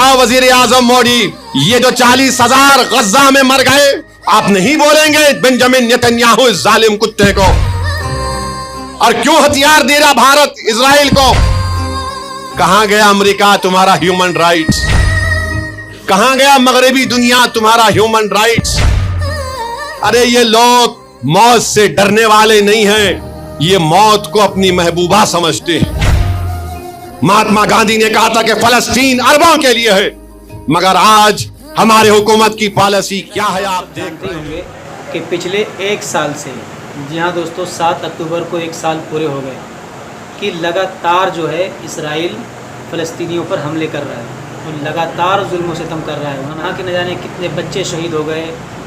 वजीर आजम मोदी, ये जो 40,000 गजा में मर गए, आप नहीं बोलेंगे बेंजामिन नेतन्याहू इस जालिम कुत्ते को? और क्यों हथियार दे रहा भारत इजराइल को? कहां गया अमेरिका तुम्हारा ह्यूमन राइट्स? कहां गया मगरबी दुनिया तुम्हारा ह्यूमन राइट्स? अरे ये लोग मौत से डरने वाले नहीं हैं, ये मौत को अपनी महबूबा समझते हैं। महात्मा गांधी ने कहा था कि फलस्तीन अरबों के लिए है, मगर आज हमारे हुकूमत की पॉलिसी क्या है आप जानते होंगे कि पिछले एक साल से, जी हाँ दोस्तों, 7 अक्टूबर को एक साल पूरे हो गए कि लगातार जो है इसराइल फ़लस्तीनियों पर हमले कर रहा है और लगातार जुल्म व सितम कर रहा है। वहाँ के न जाने कितने बच्चे शहीद हो गए,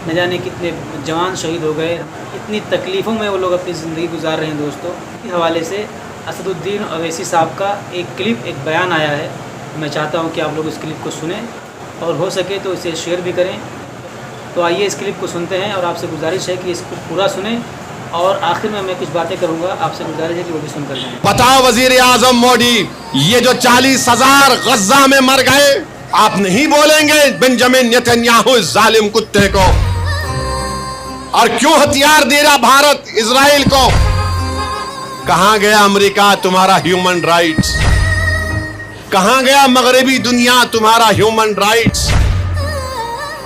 न जाने कितने जवान शहीद हो गए। इतनी तकलीफ़ों में वो लोग अपनी ज़िंदगी गुजार रहे हैं दोस्तों। इस हवाले से असदुद्दीन अवैसी साहब का एक क्लिप, एक बयान आया है। मैं चाहता हूँ कि आप लोग इस क्लिप को सुनें और हो सके तो इसे शेयर भी करें। तो आइए इस क्लिप को सुनते हैं और आपसे गुजारिश है कि इसको पूरा सुनें और आखिर में मैं कुछ बातें करूंगा, आपसे गुजारिश है कि वो भी सुनकर जाएं। बताओ वजीर आजम मोदी, ये जो 40,000 गजा में मर गए, आप नहीं बोलेंगे बेंजामिन नेतन्याहू इस जालिम कुत्ते को? और क्यों हथियार दे रहा भारत इजराइल को? कहां गया अमेरिका तुम्हारा ह्यूमन राइट्स? कहां गया मगरबी दुनिया तुम्हारा ह्यूमन राइट्स?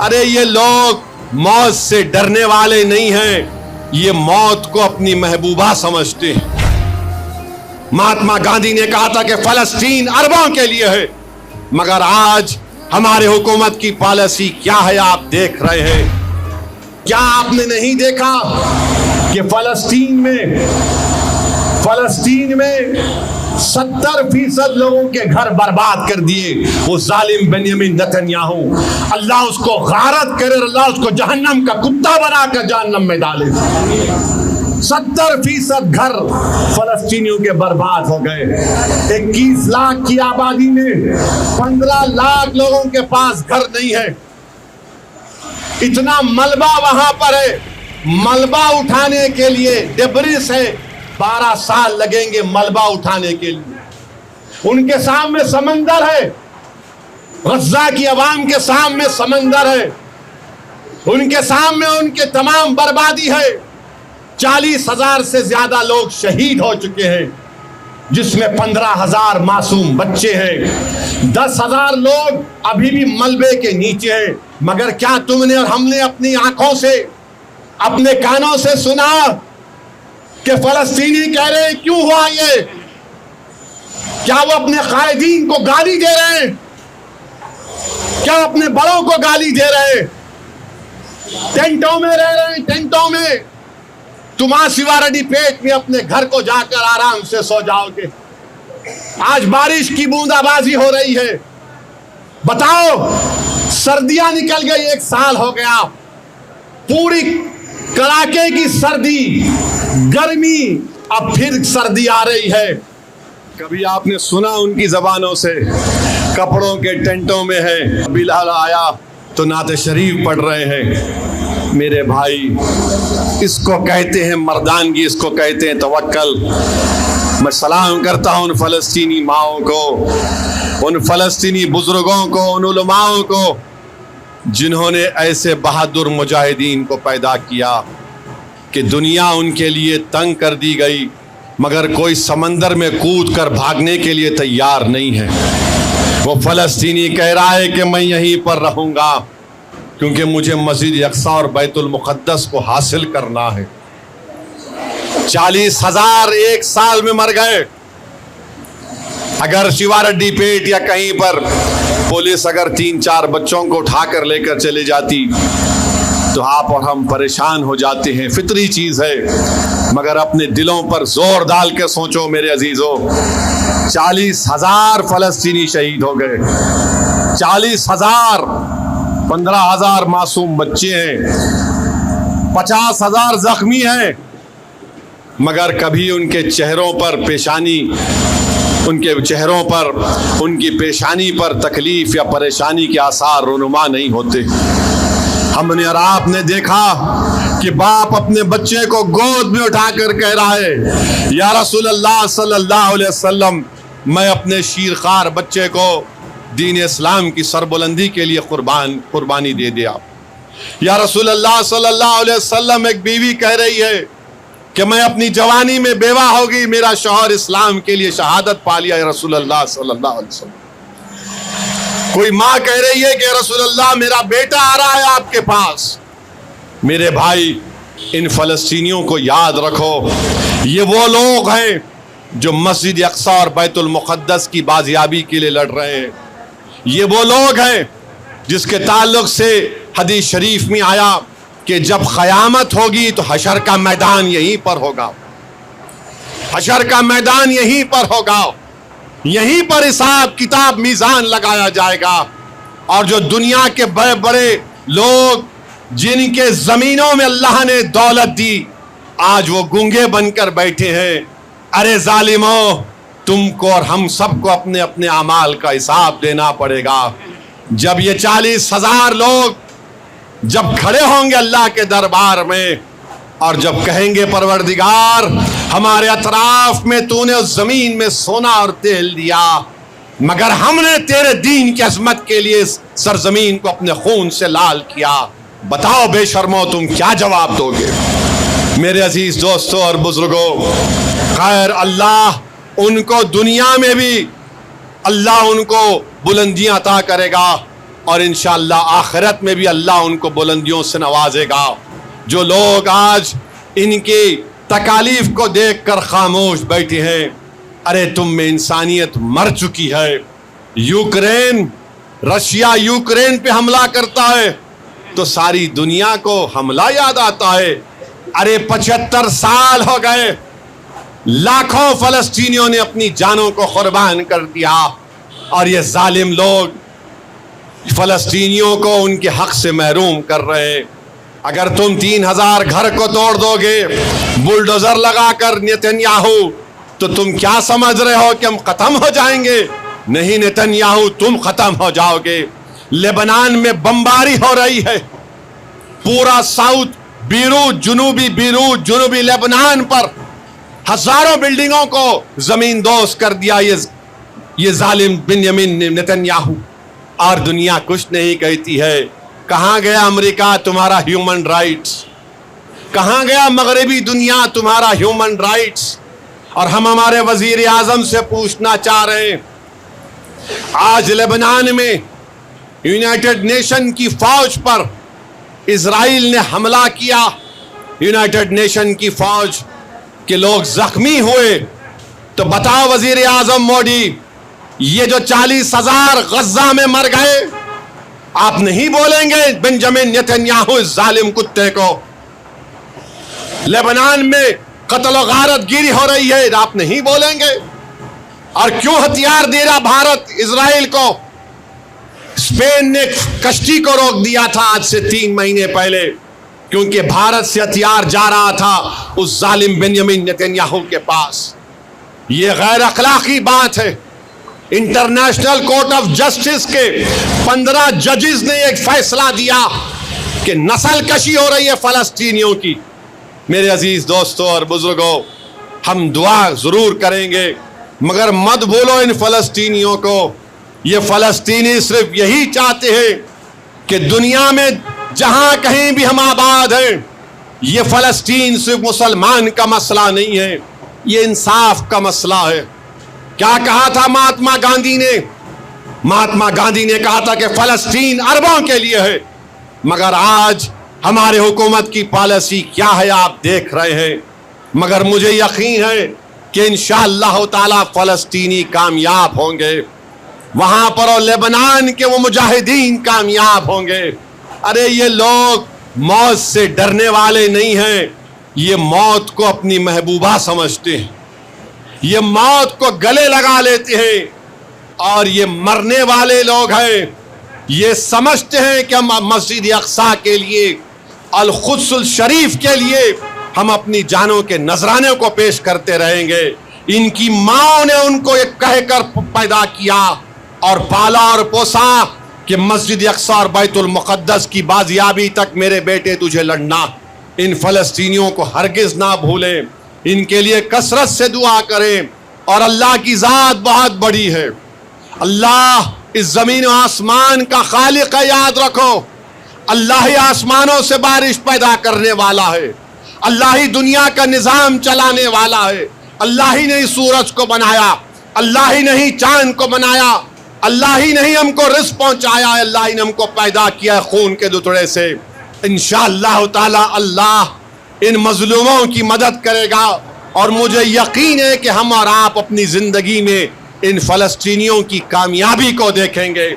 अरे ये लोग मौत से डरने वाले नहीं हैं, ये मौत को अपनी महबूबा समझते हैं। महात्मा गांधी ने कहा था कि फलस्तीन अरबों के लिए है, मगर आज हमारे हुकूमत की पॉलिसी क्या है आप देख रहे हैं। क्या आपने नहीं देखा कि फलस्तीन में 70% लोगों के घर बर्बाद कर दिए वो जालिम बेंजामिन नेतन्याहू। अल्लाह उसको गारत करे, अल्लाह उसको जहन्नम का कुत्ता बनाकर जहन्नम में डाले। 70% घर फलस्तीनियों के बर्बाद हो गए। 21 लाख की आबादी में 15 लाख लोगों के पास घर नहीं है। इतना मलबा वहां पर है, मलबा उठाने के लिए डेब्रिस है, 12 साल लगेंगे मलबा उठाने के लिए। उनके सामने समंदर है, गजा की आवाम के सामने समंदर है, उनके सामने उनके तमाम बर्बादी है। 40,000 से ज्यादा लोग शहीद हो चुके हैं, जिसमें 15,000 मासूम बच्चे हैं। 10,000 लोग अभी भी मलबे के नीचे हैं। मगर क्या तुमने और हमने अपनी आंखों से, अपने कानों से सुना कि फलस्तीनी कह रहे हैं क्यों हुआ ये? क्या वो अपने कायदीन को गाली दे रहे हैं? क्या अपने बड़ों को गाली दे रहे हैं? टेंटों में रह रहे हैं, टेंटों में। तुम आज शिवारेड्डी पेट में अपने घर को जाकर आराम से सो जाओगे। आज बारिश की बूंदाबांदी हो रही है। बताओ, सर्दियां निकल गई, 1 साल हो गया, पूरी कड़ाके की सर्दी, गर्मी, अब फिर सर्दी आ रही है। कभी आपने सुना उनकी जबानों से? कपड़ों के टेंटों में है। बिलाल आया तो नाते शरीफ पढ़ रहे हैं। मेरे भाई, इसको कहते हैं मर्दानगी, इसको कहते हैं तवक्कल। मैं सलाम करता हूं उन फलस्तीनी माओं को, उन फलस्तीनी बुजुर्गों को, उन उलमाओं को जिन्होंने ऐसे बहादुर मुजाहिदीन को पैदा किया कि दुनिया उनके लिए तंग कर दी गई, मगर कोई समंदर में कूद कर भागने के लिए तैयार नहीं है। वो फलस्तीनी कह रहा है कि मैं यहीं पर रहूँगा क्योंकि मुझे मस्जिद अक्सा और बैतुल मुक़द्दस को हासिल करना है। 40,000 एक साल में मर गए। अगर शिवारेड्डी पेट या कहीं पर पुलिस अगर 3-4 बच्चों को उठाकर लेकर चले जाती तो आप और हम परेशान हो जाते हैं, फितरी चीज है। मगर अपने दिलों पर जोर डाल के सोचो मेरे अजीजों, 40,000 फलस्तीनी शहीद हो गए, 40,000, 15,000 मासूम बच्चे हैं, 50,000 जख्मी हैं, मगर कभी उनके चेहरों पर उनकी पेशानी पर तकलीफ या परेशानी के आसार रुनुमा नहीं होते। हमने और आपने देखा कि बाप अपने बच्चे को गोद में उठाकर कह रहा है, या रसूल अल्लाह सल्लल्लाहु अलैहि वसल्लम, मैं अपने शीरखार बच्चे को دین اسلام کی سربلندی کے لیے قربانی دے دے آپ. یا رسول اللہ صلی اللہ علیہ وسلم، ایک بیوی کہہ رہی ہے کہ میں اپنی جوانی میں بیوہ ہوگی، میرا شوہر اسلام کے لیے شہادت پا لیا. یا رسول اللہ صلی اللہ علیہ وسلم. کوئی ماں کہہ رہی ہے کہ رسول اللہ میرا بیٹا آ رہا ہے آپ کے پاس. میرے بھائی، ان فلسطینیوں کو یاد رکھو، یہ وہ لوگ ہیں جو مسجد اقصی اور بیت المقدس کی بازیابی کے لیے لڑ رہے ہیں. یہ وہ لوگ ہیں جس کے تعلق سے حدیث شریف میں آیا کہ جب قیامت ہوگی تو حشر کا میدان یہیں پر ہوگا. حشر کا میدان یہیں پر ہوگا، یہیں پر حساب کتاب میزان لگایا جائے گا. اور جو دنیا کے بڑے بڑے لوگ جن کے زمینوں میں اللہ نے دولت دی، آج وہ گونگے بن کر بیٹھے ہیں. ارے ظالموں، تم کو اور ہم سب کو اپنے اپنے اعمال کا حساب دینا پڑے گا. جب یہ 40,000 لوگ جب کھڑے ہوں گے اللہ کے دربار میں اور جب کہیں گے پروردگار ہمارے اطراف میں تو نے اس زمین میں سونا اور تیل دیا، مگر ہم نے تیرے دین کی عظمت کے لیے سرزمین کو اپنے خون سے لال کیا، بتاؤ بے شرمو تم کیا جواب دو گے؟ میرے عزیز دوستوں اور بزرگوں، خیر اللہ ان کو دنیا میں بھی اللہ ان کو بلندیاں عطا کرے گا، اور انشاءاللہ آخرت میں بھی اللہ ان کو بلندیوں سے نوازے گا. جو لوگ آج ان کی تکالیف کو دیکھ کر خاموش بیٹھے ہیں، ارے تم میں انسانیت مر چکی ہے. رشیا یوکرین پہ حملہ کرتا ہے تو ساری دنیا کو حملہ یاد آتا ہے. ارے 75 سال ہو گئے، لاکھوں فلسطینیوں نے اپنی جانوں کو قربان کر دیا، اور یہ ظالم لوگ فلسطینیوں کو ان کے حق سے محروم کر رہے. اگر تم 3,000 گھر کو توڑ دو گے بلڈوزر لگا کر نیتنیاہو، تو تم کیا سمجھ رہے ہو کہ ہم ختم ہو جائیں گے؟ نہیں نیتنیاہو، تم ختم ہو جاؤ گے. لبنان میں بمباری ہو رہی ہے، پورا ساؤتھ بیروت، جنوبی لبنان پر ہزاروں بلڈنگوں کو زمین دوز کر دیا یہ ظالم بنیامین نیتنیاہو. اور دنیا کچھ نہیں کہتی ہے. کہاں گیا امریکہ تمہارا ہیومن رائٹس؟ کہاں گیا مغربی دنیا تمہارا ہیومن رائٹس؟ اور ہم ہمارے وزیر اعظم سے پوچھنا چاہ رہے ہیں، آج لبنان میں یونائٹڈ نیشن کی فوج پر اسرائیل نے حملہ کیا، یونائٹڈ نیشن کی فوج کے لوگ زخمی ہوئے. تو بتاؤ وزیر اعظم مودی، یہ جو 40,000 غزہ میں مر گئے، آپ نہیں بولیں گے بنجامین نیتنیاہو اس ظالم کتے کو؟ لبنان میں قتل و غارت گیری ہو رہی ہے، آپ نہیں بولیں گے؟ اور کیوں ہتھیار دے رہا بھارت اسرائیل کو؟ اسپین نے کشتی کو روک دیا تھا آج سے 3 مہینے پہلے، کیونکہ بھارت سے ہتھیار جا رہا تھا اس ظالم بنیامین نیتنیاہو کے پاس. یہ غیر اخلاقی بات ہے. انٹرنیشنل کورٹ آف جسٹس کے 15 ججز نے ایک فیصلہ دیا کہ نسل کشی ہو رہی ہے فلسطینیوں کی. میرے عزیز دوستوں اور بزرگوں، ہم دعا ضرور کریں گے، مگر مت بھولو ان فلسطینیوں کو. یہ فلسطینی صرف یہی چاہتے ہیں کہ دنیا میں جہاں کہیں بھی ہم آباد ہیں، یہ فلسطین صرف مسلمان کا مسئلہ نہیں ہے، یہ انصاف کا مسئلہ ہے. کیا کہا تھا مہاتما گاندھی نے؟ مہاتما گاندھی نے کہا تھا کہ فلسطین عربوں کے لیے ہے، مگر آج ہمارے حکومت کی پالیسی کیا ہے آپ دیکھ رہے ہیں. مگر مجھے یقین ہے کہ انشاءاللہ تعالی فلسطینی کامیاب ہوں گے، وہاں پر اور لبنان کے وہ مجاہدین کامیاب ہوں گے. ارے یہ لوگ موت سے ڈرنے والے نہیں ہیں، یہ موت کو اپنی محبوبہ سمجھتے ہیں، یہ موت کو گلے لگا لیتے ہیں. اور یہ مرنے والے لوگ ہیں، یہ سمجھتے ہیں کہ ہم مسجد اقصی کے لیے، القدس الشریف کے لیے ہم اپنی جانوں کے نذرانے کو پیش کرتے رہیں گے. ان کی ماں نے ان کو یہ کہہ کر پیدا کیا اور پالا اور پوسا کہ مسجد اقصی اور بیت المقدس کی بازیابی تک میرے بیٹے تجھے لڑنا. ان فلسطینیوں کو ہرگز نہ بھولیں، ان کے لیے کثرت سے دعا کریں. اور اللہ کی ذات بہت بڑی ہے. اللہ इस ज़मीन और आसमान का खालिक है, याद रखो। अल्लाह ही आसमानों से बारिश पैदा करने वाला है, अल्लाह ही दुनिया का निज़ाम चलाने वाला है। अल्लाह ही ने इस सूरज को बनाया, अल्लाह ही ने ही चांद को बनाया, अल्लाह ही ने ही हमको रिज़्क़ पहुंचाया है, अल्लाह ही ने हमको पैदा किया है खून के दुतड़े से। इंशाअल्लाह ताला अल्लाह इन मज़लूमों की मदद करेगा और मुझे यकीन है कि हम और आप अपनी ज़िंदगी में इन फ़लस्तीनियों की कामयाबी को देखेंगे।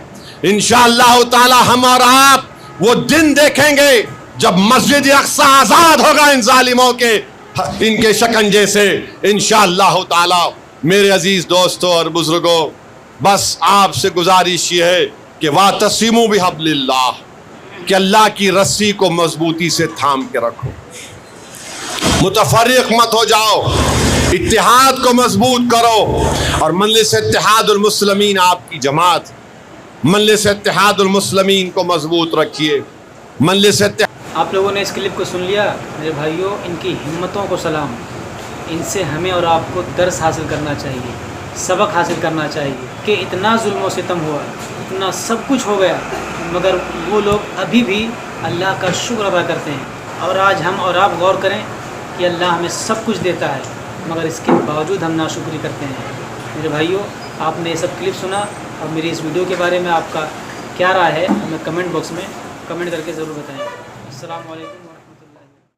इंशाअल्लाह ताला हम और आप वो दिन देखेंगे जब मस्जिद अक्सा आज़ाद होगा इन जालिमों के, इनके शिकंजे से। इंशाअल्लाह ताला मेरे अजीज़ दोस्तों और बुज़ुर्गों, बस आपसे गुजारिश ये है कि वातसिमू बिहब्लिल्लाह, कि अल्लाह की रस्सी को मजबूती से थाम के रखो, मुतफर्रिक मत हो जाओ, इत्तिहाद को मजबूत करो। और मजलिस इत्तिहादुल मुस्लिमीन आपकी जमात, मजलिस इत्तिहादुल मुस्लिमीन को मजबूत रखिए। मजलिस आप लोगों ने इस क्लिप को सुन लिया मेरे भाइयों, इनकी हिम्मतों को सलाम। इनसे हमें और आपको दर्स हासिल करना चाहिए, सबक हासिल करना चाहिए कि इतना जुल्म व सितम हुआ, इतना सब कुछ हो गया, मगर वो लोग अभी भी अल्लाह का शुक्र अदा करते हैं। और आज हम और आप गौर करें कि अल्लाह हमें सब कुछ देता है, मगर इसके बावजूद हम नाशुक्री करते हैं। मेरे भाइयों, आपने ये सब क्लिप सुना और मेरी इस वीडियो के बारे में आपका क्या राय है हमें कमेंट बॉक्स में कमेंट करके ज़रूर बताएं। अस्सलाम वालेकुम।